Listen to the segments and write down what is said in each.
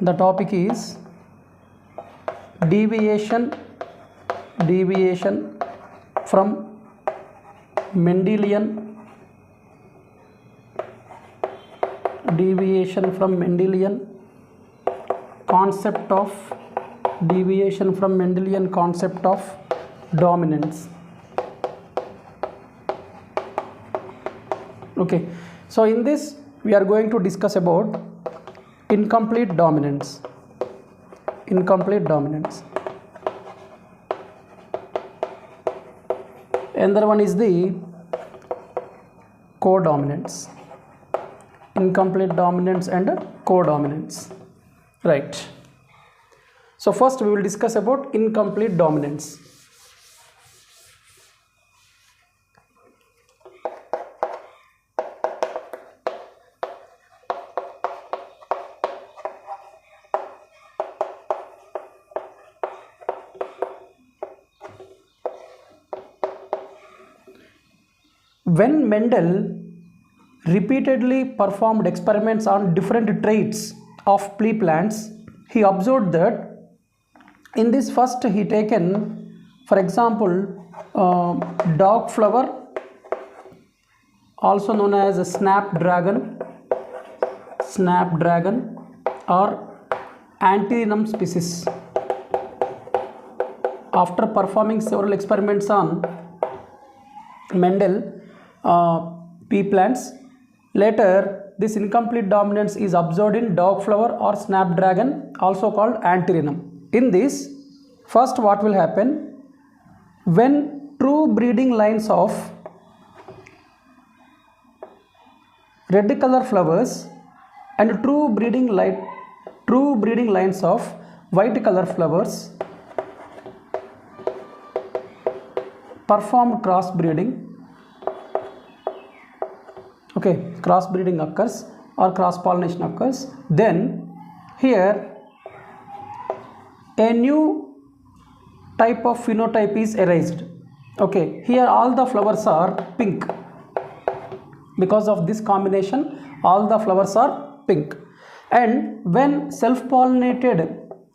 The topic is deviation from Mendelian, concept of dominance. Okay, so in this we are going to discuss about incomplete dominance. Another one is the codominance. Incomplete dominance and codominance. Right. So first we will discuss about incomplete dominance. When Mendel repeatedly performed experiments on different traits of pea plants, he observed that in this first he taken, for example, dog flower, also known as a snapdragon or Antirinum species. After performing several experiments on Mendel pea plants, later this incomplete dominance is observed in dog flower or snapdragon, also called Antirinum. In this, first what will happen, when true breeding lines of red color flowers and true breeding lines of white color flowers perform crossbreeding. Okay, crossbreeding occurs or cross pollination occurs, then here a new type of phenotype is erased. Okay, here all the flowers are pink. Because of this combination, all the flowers are pink. And when self-pollinated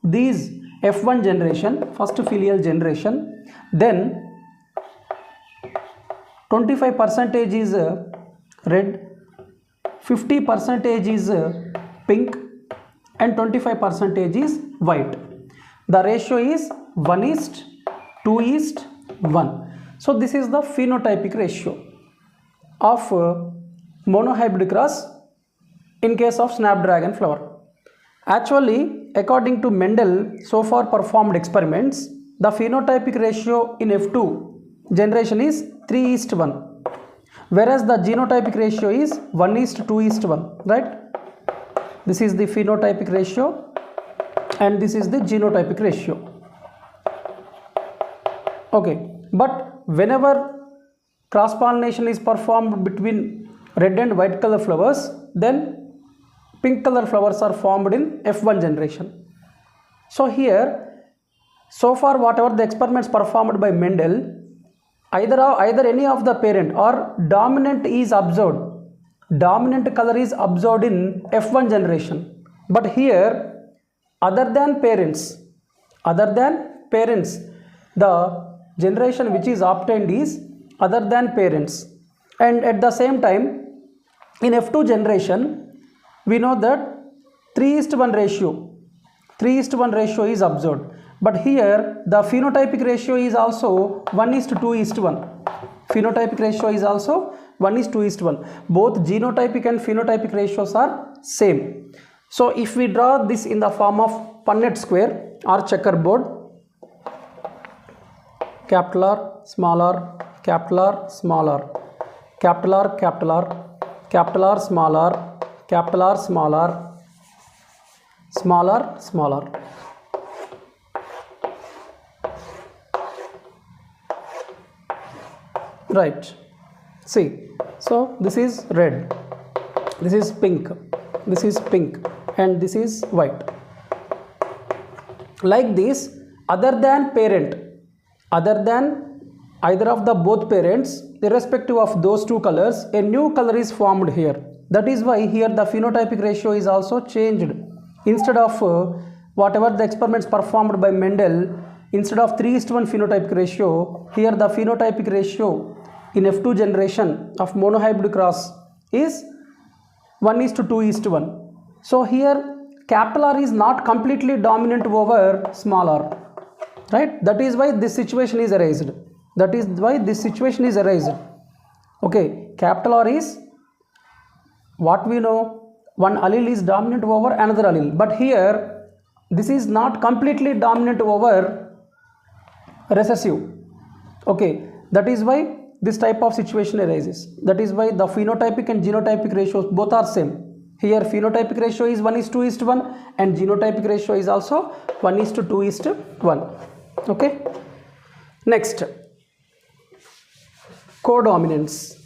these F1 generation, first filial generation, then 25% is red, 50% is pink, and 25% is white. The ratio is 1:2:1. So this is the phenotypic ratio of monohybrid cross in case of snapdragon flower. Actually, according to Mendel so far performed experiments, the phenotypic ratio in F2 generation is 3:1. Whereas the genotypic ratio is 1:2:1, right? This is the phenotypic ratio and this is the genotypic ratio. Okay, but whenever cross pollination is performed between red and white color flowers, then pink color flowers are formed in F1 generation. So here, so far whatever the experiments performed by Mendel, either any of the parent or dominant is observed. Dominant color is observed in F1 generation. But here, other than parents, the generation which is obtained is other than parents. And at the same time, in F2 generation, we know that 3:1 ratio is observed. But here the phenotypic ratio is also 1:2:1. Phenotypic ratio is also 1:2:1. Both genotypic and phenotypic ratios are same. So if we draw this in the form of Punnett square or checkerboard, capital R, small r, capital R, small r, capital R, capital R, capital R, small r, capital R, small r, small r, small r. Right. See, so this is red, this is pink, and this is white. Like this, other than parent, either of the both parents, irrespective of those two colors, a new color is formed here. That is why here the phenotypic ratio is also changed instead of whatever the experiments performed by Mendel, instead of 3:1 phenotypic ratio, here the phenotypic ratio in F2 generation of monohybrid cross is 1:2:1. So here capital R is not completely dominant over small r, right? That is why this situation is arised. Okay, capital R is what we know, one allele is dominant over another allele, but here this is not completely dominant over recessive. Okay, that is why this type of situation arises. That is why the phenotypic and genotypic ratios both are same. Here phenotypic ratio is 1:2:1 and genotypic ratio is also 1:2:1. Okay, next, codominance.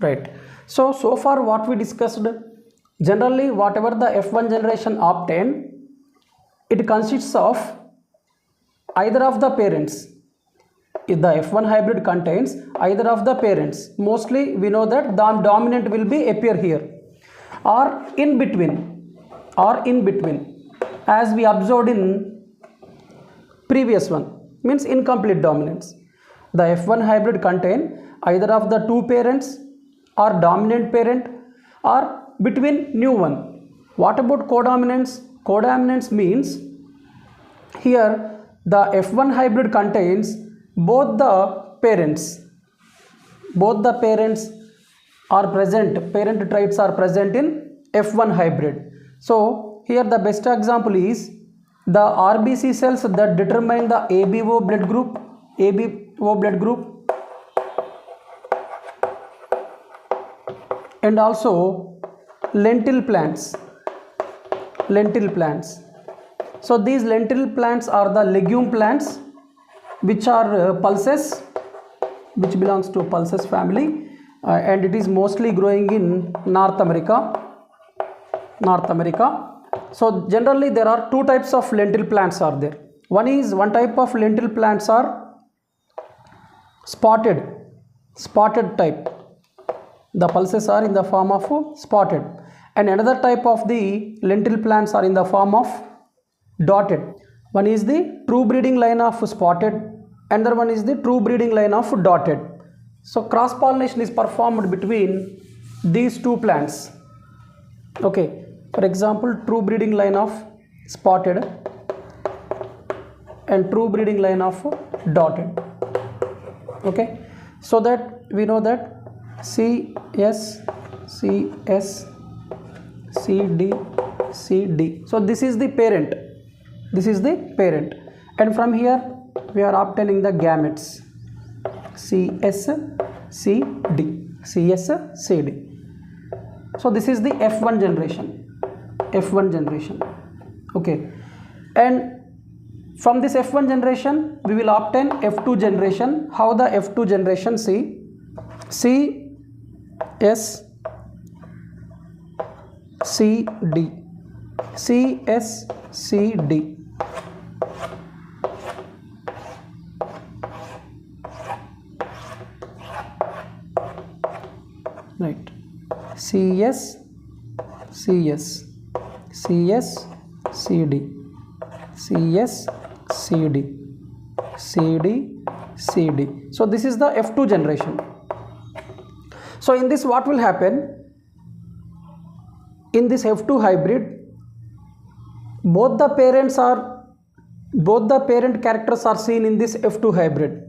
Right, so far what we discussed, generally whatever the F1 generation obtained, it consists of either of the parents. If the F1 hybrid contains either of the parents, mostly we know that the dominant will be appear here, or in between, as we observed in previous one, means incomplete dominance. The F1 hybrid contain either of the two parents or dominant parent or between new one. What about codominance? Codominance means here the F1 hybrid contains both the parents are present, parent traits are present in F1 hybrid. So here the best example is the RBC cells that determine the ABO blood group, and also lentil plants. So these lentil plants are the legume plants which are pulses, which belongs to pulses family, and it is mostly growing in North America. So generally there are two types of lentil plants are there. One type of lentil plants are spotted type. The pulses are in the form of spotted, and another type of the lentil plants are in the form of dotted. One is the true breeding line of spotted, another one is the true breeding line of dotted. So cross pollination is performed between these two plants. Okay, for example, true breeding line of spotted and true breeding line of dotted. Okay, so that we know that CS, CD. So this is the parent, and from here we are obtaining the gametes CS, CD. So this is the F1 generation. Okay, and from this F1 generation we will obtain F2 generation. How the F2 generation? CS, CD. Right, CS, CD. So this is the F2 generation. So in this what will happen? In this F2 hybrid, both the parent characters are seen in this F2 hybrid.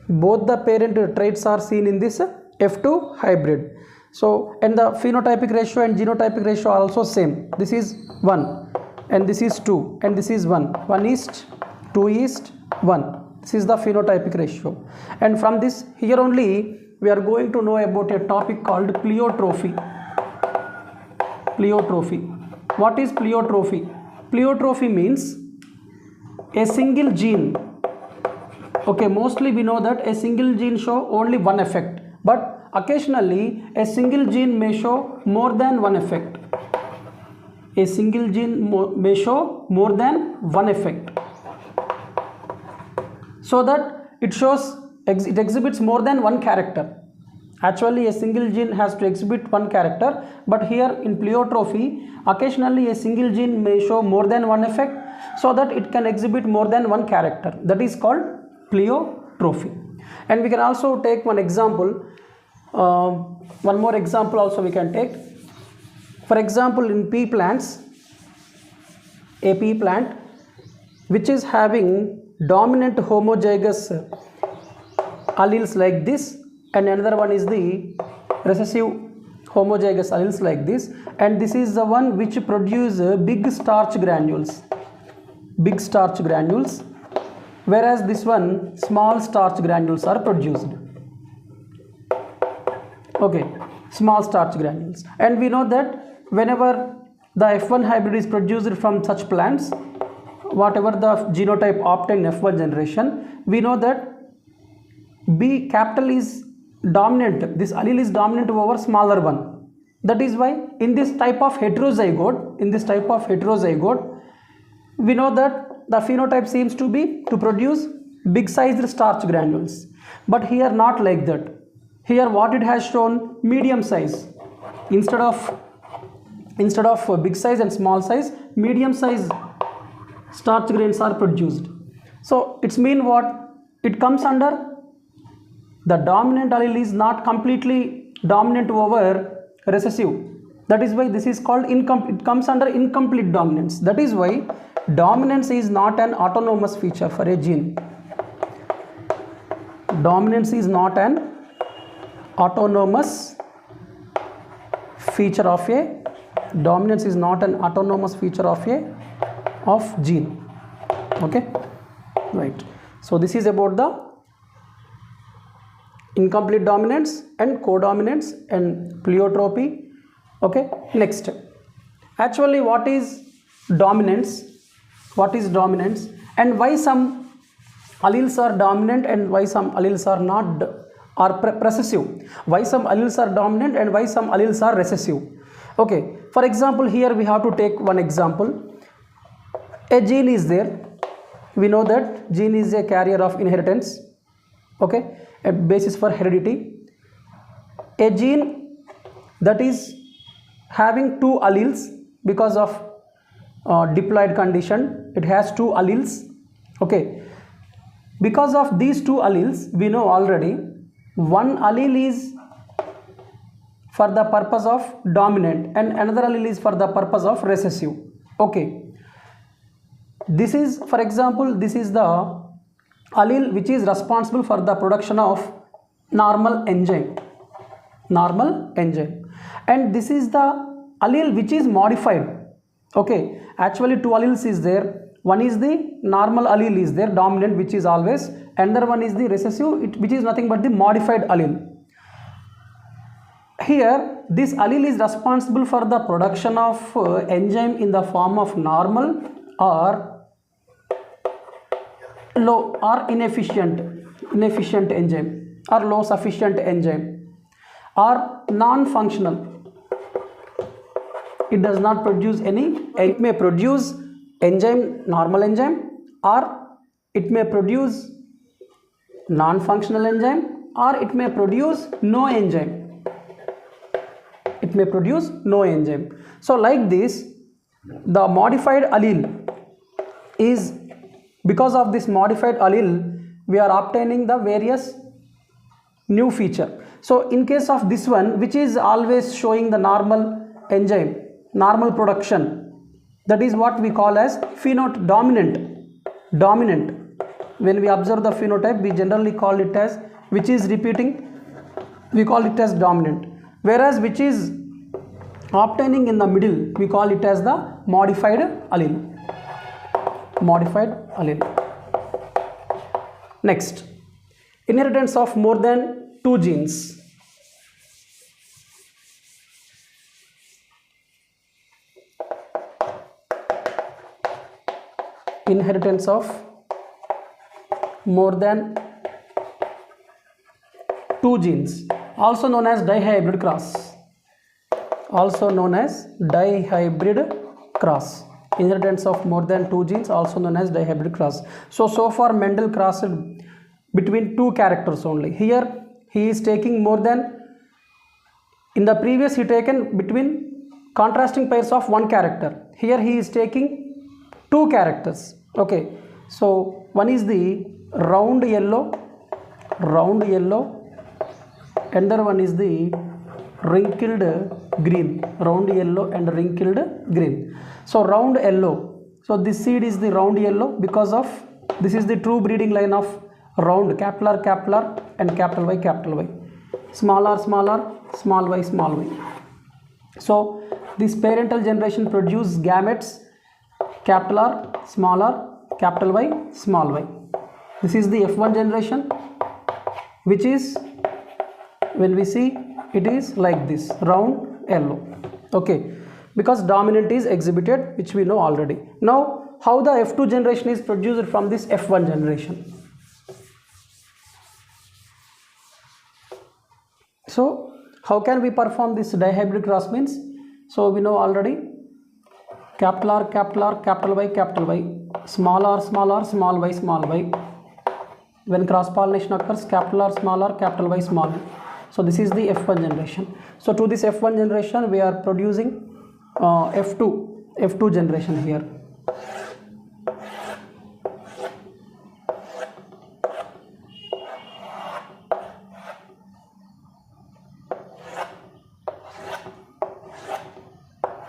Both the parent traits are seen in this F2 hybrid. So, and the phenotypic ratio and genotypic ratio are also same. This is 1 and this is 2 and this is 1. 1:2:1. This is the phenotypic ratio. And from this, here only we are going to know about a topic called pleiotrophy. What is pleiotrophy? Pleiotrophy means a single gene. Okay, mostly we know that a single gene show only one effect, but occasionally a single gene may show more than one effect. a single gene may show more than one effect, so that it shows it exhibits more than one character. Actually a single gene has to exhibit one character, but here in pleiotropy occasionally a single gene may show more than one effect, so that it can exhibit more than one character. That is called pleiotropy. And we can also take one example, one more example also we can take. For example, in pea plants, a pea plant which is having dominant homozygous alleles like this, and another one is the recessive homozygous alleles like this, and this is the one which produce big starch granules, whereas this one small starch granules are produced. Okay, small starch granules. And we know that whenever the F1 hybrid is produced from such plants, whatever the genotype obtained in F1 generation, we know that B capital is dominant, this allele is dominant over smaller one. That is why in this type of heterozygote, we know that the phenotype seems to be to produce big sized starch granules. But here not like that. Here what it has shown, medium size. Instead of big size and small size, medium size starch grains are produced. So it's mean what? It comes under the dominant allele is not completely dominant over recessive. That is why this is called incomplete. It comes under incomplete dominance. That is why dominance is not an autonomous feature for a gene. Dominance is not an autonomous feature of a gene. Okay, right. So this is about the incomplete dominance and codominance and pleiotropy. Okay, next, actually what is dominance, and why some alleles are dominant and why some alleles are not, are recessive, why some alleles are dominant and why some alleles are recessive. Okay, for example, here we have to take one example. A gene is there, we know that gene is a carrier of inheritance, okay, a basis for heredity. A gene that is having two alleles because of diploid condition, it has two alleles. Okay, because of these two alleles, we know already one allele is for the purpose of dominant and another allele is for the purpose of recessive. Okay, this is, for example, this is the allele which is responsible for the production of normal enzyme, and this is the allele which is modified. Okay, actually two alleles is there. One is the normal allele is there, dominant, which is always, another one is the recessive, which is nothing but the modified allele. Here this allele is responsible for the production of enzyme in the form of normal or low or inefficient enzyme, or low sufficient enzyme, or non-functional. It does not produce any. It may produce enzyme, normal enzyme, or it may produce non-functional enzyme, or it may produce no enzyme. So like this, the modified allele is, because of this modified allele we are obtaining the various new feature. So in case of this one, which is always showing the normal enzyme, normal production, that is what we call as dominant. When we observe the phenotype, we generally call it as, which is repeating, we call it as dominant, whereas which is obtaining in the middle, we call it as the modified allele. Next, inheritance of more than two genes. Inheritance of more than two genes, also known as dihybrid cross. cross, inheritance of more than 2 genes, also known as dihybrid cross. So far Mendel crossed between 2 characters only. Here he is taking more than, in the previous he taken between contrasting pairs of 1 character. Here he is taking 2 characters. Okay, so one is the round yellow, another one is the wrinkled green, round yellow and wrinkled green. So round yellow, so this seed is the round yellow because of this is the true breeding line of round, capital R and capital Y, small r, small y, small y. So this parental generation produces gametes capital R, capital Y, small y. This is the F1 generation, which is, when we see, it is like this, round yellow. Okay, because dominant is exhibited, which we know already. Now how the F2 generation is produced from this F1 generation? So how can we perform this dihybrid cross means? So we know already, capital R, capital Y, small r, small y, small y. When cross pollination occurs, capital R, capital Y, small y. So this is the F1 generation. So to this F1 generation we are producing F2 generation here.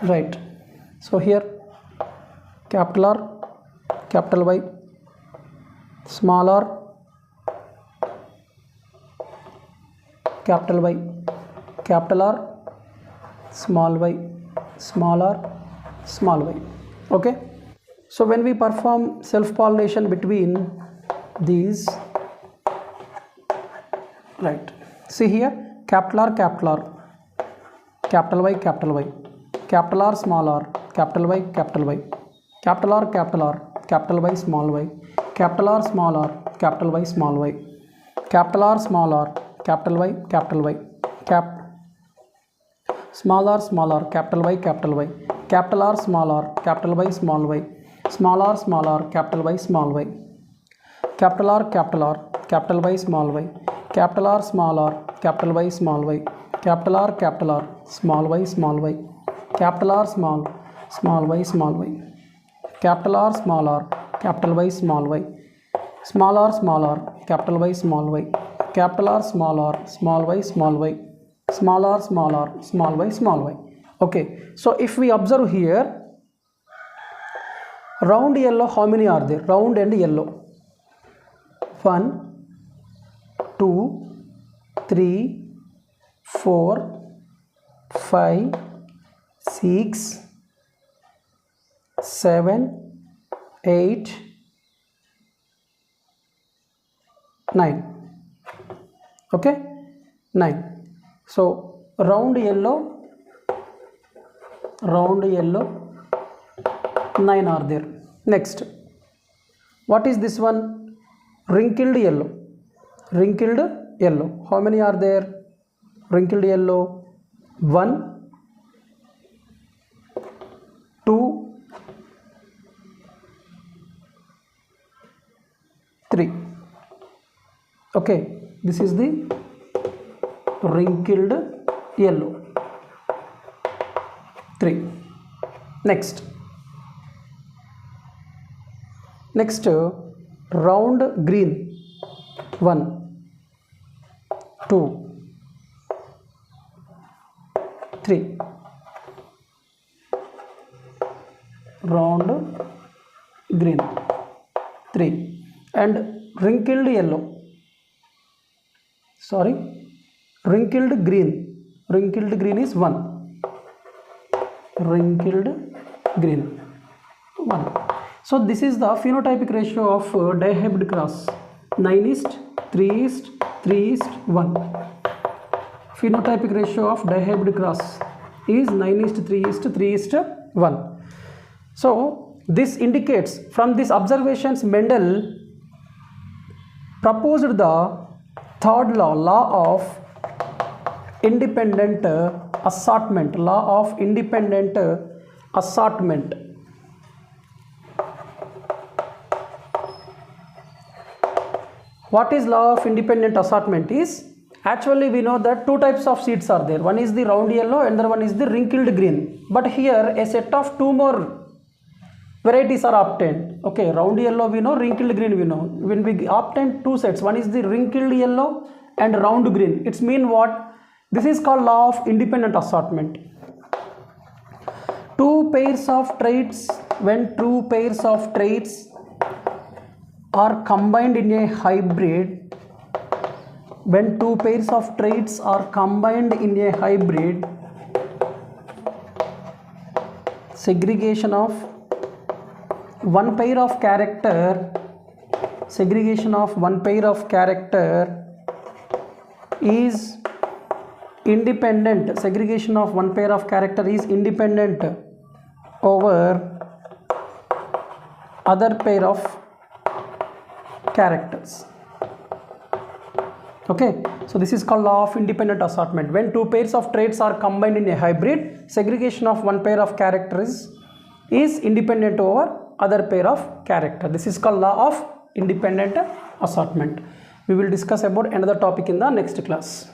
Right, so here capital R, capital Y, small r, capital Y, capital R, small y, small r, small y. Okay, so when we perform self pollination between these, right, see here, capital R, capital Y, capital R, small r, capital Y, capital R, capital Y, small y, capital R, small r, capital Y, small y, capital R, small r, capital Y, small r, capital Y, capital R, small r, capital Y, small y, small r, capital Y, small y, capital R, capital Y, small y, capital R, small r, capital Y, small y, capital R, small y, small y, capital R, small y, small y, capital R, small r, capital Y, small y, small r, capital Y, small y, capital R, small y, small y, small r, small y, small y. Okay, so if we observe here, round yellow, how many are there? Round and yellow, 1, 2, 3, 4, 5, 6, 7, 8, 9. Okay, 9. So round yellow, 9 are there. Next, what is this one? Wrinkled yellow, how many are there? Wrinkled yellow, 1, 2, 3. Okay, this is the wrinkled yellow, 3. Next, round green, 1, 2, 3. Round green, 3. And wrinkled yellow, wrinkled green is 1, wrinkled green, 1. So this is the phenotypic ratio of dihybrid cross, 9:3:3:1. Phenotypic ratio of dihybrid cross is 9:3:3:1. So this indicates, from these observations, Mendel proposed the third law of independent assortment, assortment. What is law of independent assortment is, actually we know that two types of seeds are there. One is the round yellow and the one is the wrinkled green. But here a set of two more varieties are obtained. Okay, round yellow we know, wrinkled green we know. When we obtain two sets, one is the wrinkled yellow and round green. It's mean what? This is called law of independent assortment. Two pairs of traits, when two pairs of traits are combined in a hybrid, when two pairs of traits are combined in a hybrid, segregation of one pair of character, segregation of one pair of character is independent, segregation of one pair of character is independent over other pair of characters. Okay, so this is called law of independent assortment. When two pairs of traits are combined in a hybrid, segregation of one pair of characters is independent over other pair of character. This is called law of independent assortment. We will discuss about another topic in the next class.